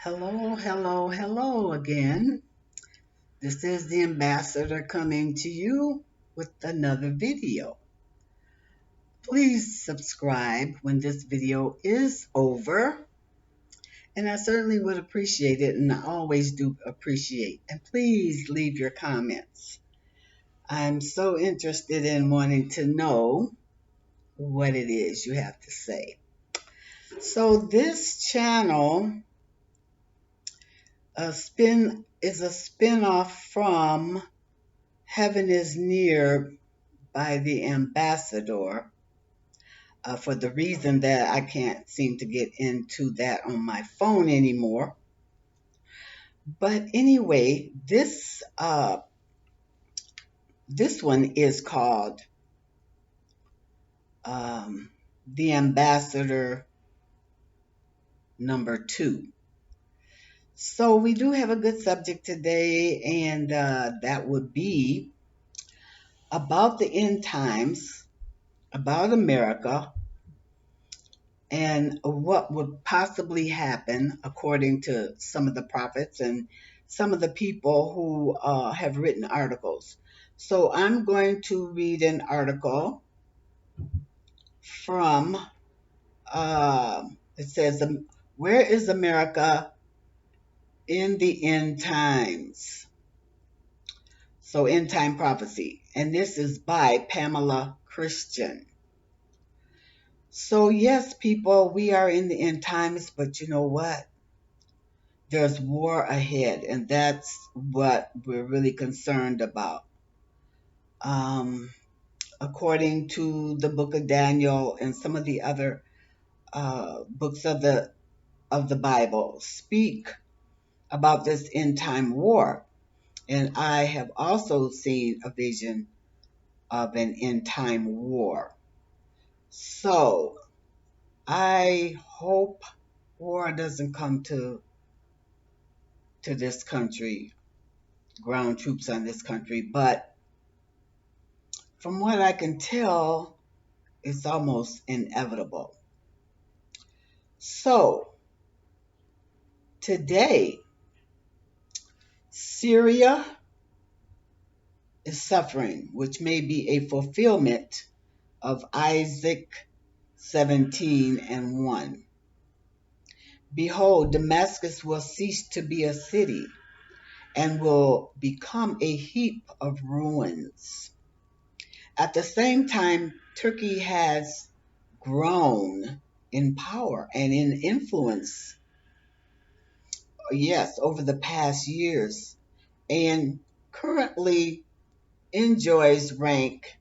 Hello, hello, hello again. This is the ambassador coming to you with another video. Please subscribe when this video is over, and I certainly would appreciate it, and I always do appreciate. And please leave your comments. I'm so interested in wanting to know what it is you have to say. So this channel is a spin-off from Heaven is Near by the ambassador, for the reason that I can't seem to get into that on my phone anymore. But anyway, this one is called the ambassador number 2. So we do have a good subject today, and that would be about the end times, about America, and what would possibly happen according to some of the prophets and some of the people who have written articles. So I'm going to read an article from, it says, Where is America in the End Times? So End Time Prophecy. And this is by Pamela Christian. So yes, people, we are in the end times, but you know what? There's war ahead, and that's what we're really concerned about. According to the book of Daniel and some of the other books of the Bible, speak about this end time war. And I have also seen a vision of an end time war. So I hope war doesn't come to this country, ground troops on this country, but from what I can tell, it's almost inevitable. So, today, Syria is suffering, which may be a fulfillment of Isaiah 17:1. Behold, Damascus will cease to be a city and will become a heap of ruins. At the same time, Turkey has grown in power and in influence, yes, over the past years, and currently enjoys rank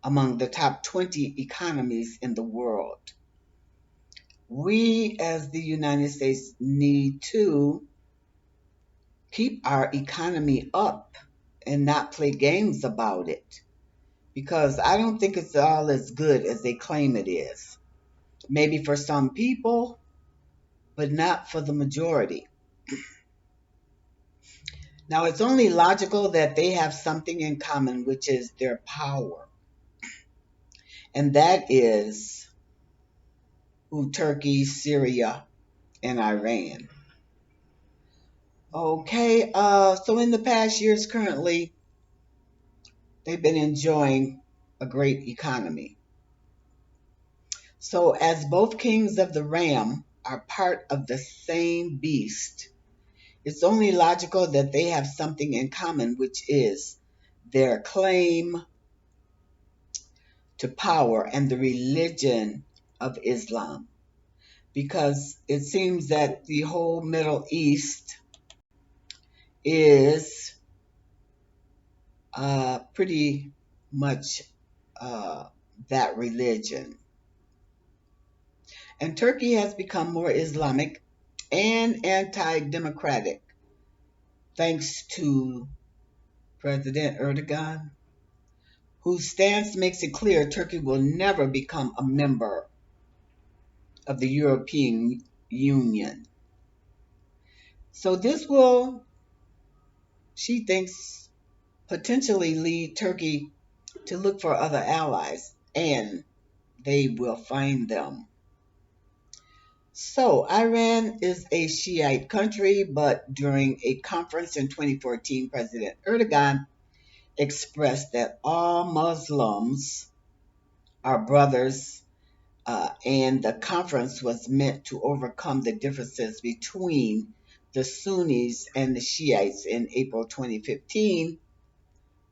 among the top 20 economies in the world. We, as the United States, need to keep our economy up and not play games about it, because I don't think it's all as good as they claim it is. Maybe for some people, but not for the majority. Now, it's only logical that they have something in common, which is their power. And that is Turkey, Syria, and Iran. Okay, so in the past years, currently, they've been enjoying a great economy. So, as both kings of the ram are part of the same beast, it's only logical that they have something in common, which is their claim to power and the religion of Islam. Because it seems that the whole Middle East is pretty much that religion. And Turkey has become more Islamic and anti-democratic thanks to President Erdogan, whose stance makes it clear Turkey will never become a member of the European Union. So this will, she thinks, potentially lead Turkey to look for other allies, and they will find them. So, Iran is a Shiite country, but during a conference in 2014, President Erdogan expressed that all Muslims are brothers, and the conference was meant to overcome the differences between the Sunnis and the Shiites. In April 2015,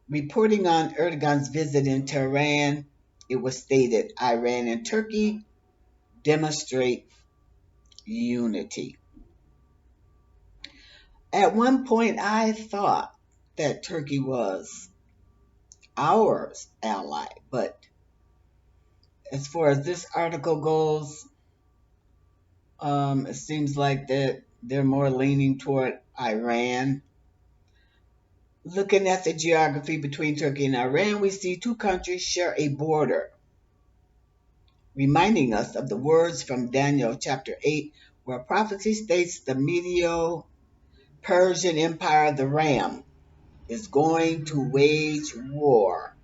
reporting on Erdogan's visit in Tehran, it was stated Iran and Turkey demonstrate unity. At one point, I thought that Turkey was our ally, but as far as this article goes, it seems like that they're more leaning toward Iran. Looking at the geography between Turkey and Iran, we see two countries share a border, reminding us of the words from Daniel chapter 8, where prophecy states the Medo Persian Empire, the Ram, is going to wage war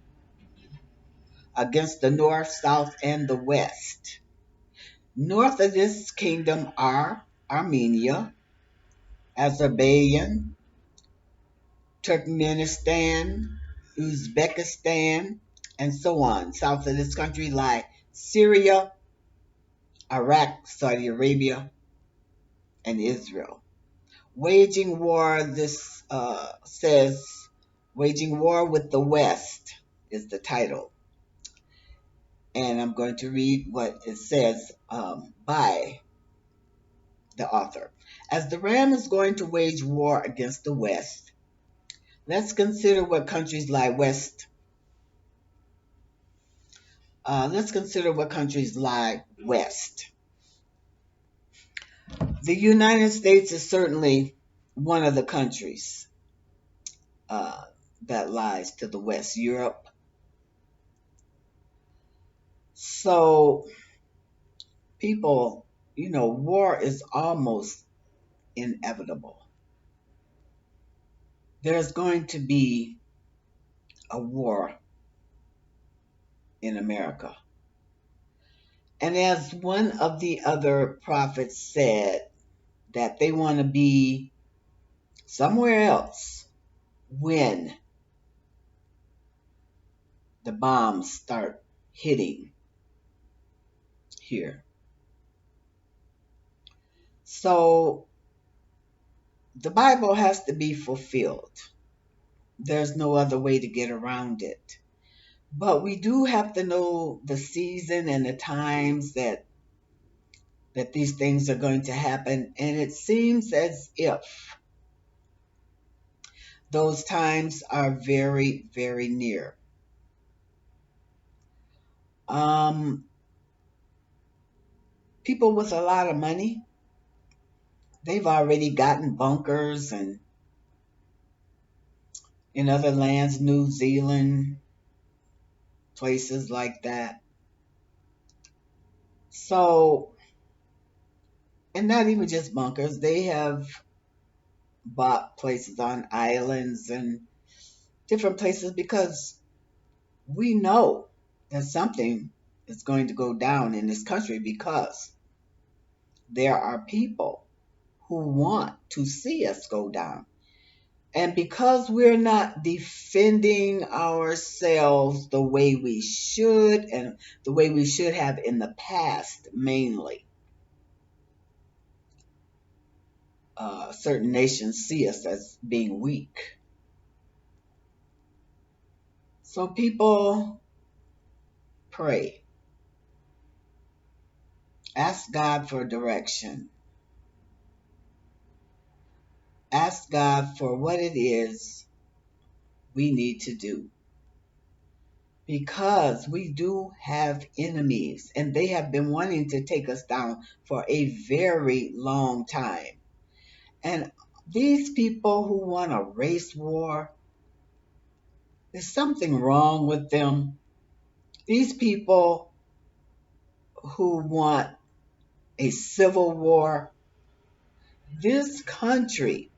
against the north, south, and the west. North of this kingdom are Armenia, Azerbaijan, Turkmenistan, Uzbekistan, and so on. South of this country lie Syria, Iraq, Saudi Arabia, and Israel. Waging war, this says, Waging War with the West is the title. And I'm going to read what it says by the author. As the Ram is going to wage war against the West, let's consider what countries lie west. Let's consider what countries lie west. The United States is certainly one of the countries uh, that lies to the west. Europe. So, people, war is almost inevitable. There's going to be a war in America. And as one of the other prophets said, that they want to be somewhere else when the bombs start hitting here. So the Bible has to be fulfilled. There's no other way to get around it. But we do have to know the season and the times that these things are going to happen. And it seems as if those times are very, very near. People with a lot of money, they've already gotten bunkers and in other lands, New Zealand, places like that. So, and not even just bunkers, they have bought places on islands and different places because we know that something is going to go down in this country because there are people who want to see us go down. And because we're not defending ourselves the way we should and the way we should have in the past, mainly, certain nations see us as being weak. So people pray. Ask God for direction. Ask God for what it is we need to do. Because we do have enemies and they have been wanting to take us down for a very long time. And these people who want a race war, there's something wrong with them. These people who want a civil war, this country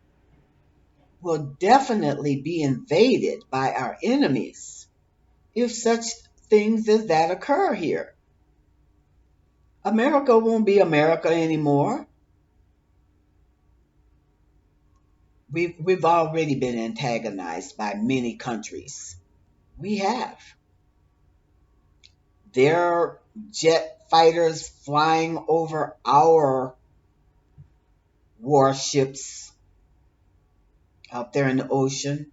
will definitely be invaded by our enemies if such things as that occur here. America won't be America anymore. We've already been antagonized by many countries. We have. Their jet fighters flying over our warships out there in the ocean.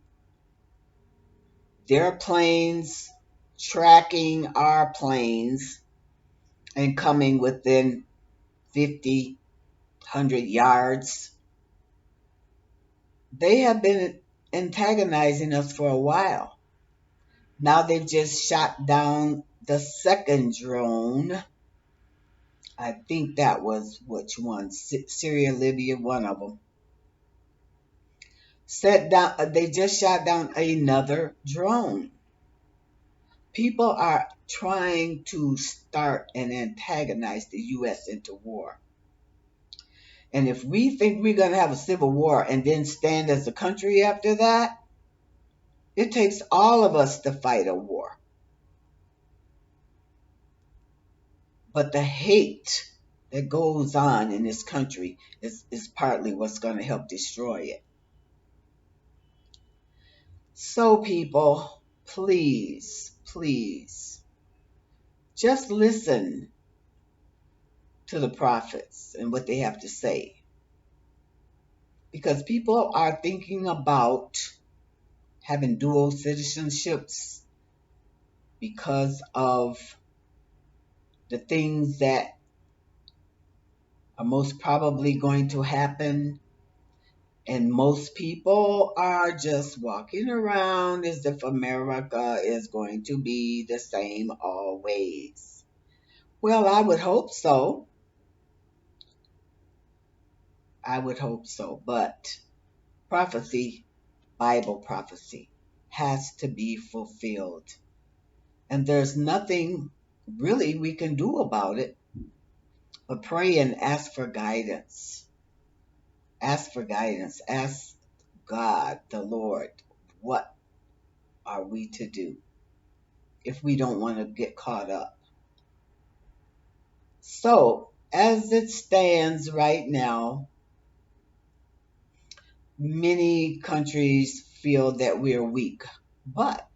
Their planes tracking our planes and coming within 50, 100 yards. They have been antagonizing us for a while. Now they've just shot down the second drone. I think that was which one? Syria, Libya, one of them. They just shot down another drone. People are trying to start and antagonize the U.S. into war. And if we think we're going to have a civil war and then stand as a country after that, it takes all of us to fight a war. But the hate that goes on in this country is partly what's going to help destroy it. So, people, please, please, just listen to the prophets and what they have to say. Because people are thinking about having dual citizenships because of the things that are most probably going to happen. And most people are just walking around as if America is going to be the same always. Well, I would hope so. I would hope so. But prophecy, Bible prophecy, has to be fulfilled. And there's nothing really we can do about it but pray and ask for guidance. Ask for guidance. Ask God, the Lord, what are we to do if we don't want to get caught up? So, as it stands right now, many countries feel that we're weak, but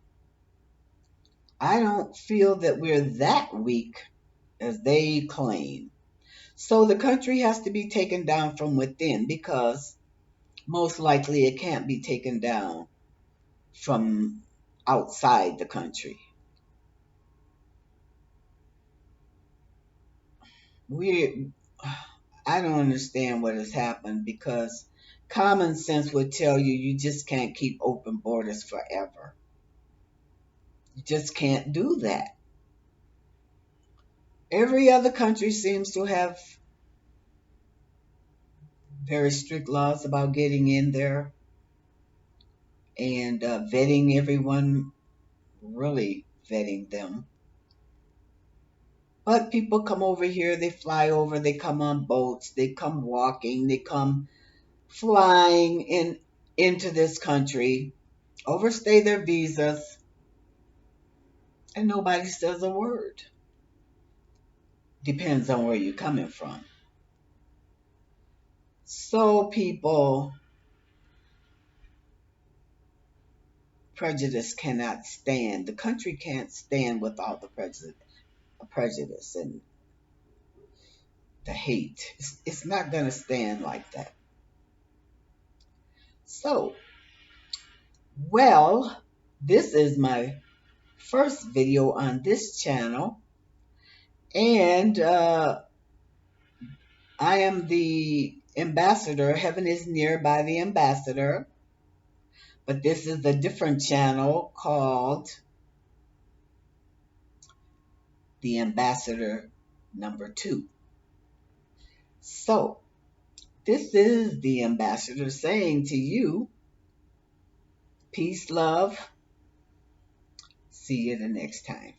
I don't feel that we're that weak as they claim. So the country has to be taken down from within because most likely it can't be taken down from outside the country. I don't understand what has happened because common sense would tell you you just can't keep open borders forever. You just can't do that. Every other country seems to have very strict laws about getting in there and vetting everyone, really vetting them. But people come over here, they fly over, they come on boats, they come walking, they come flying into this country, overstay their visas, and nobody says a word. Depends on where you're coming from. So people, prejudice cannot stand. The country can't stand without the prejudice and the hate. It's not going to stand like that. So, well, this is my first video on this channel, and I am the ambassador. Heaven is near by the ambassador, but this is a different channel called the ambassador number 2. So this is the ambassador saying to you, peace, love. See you the next time.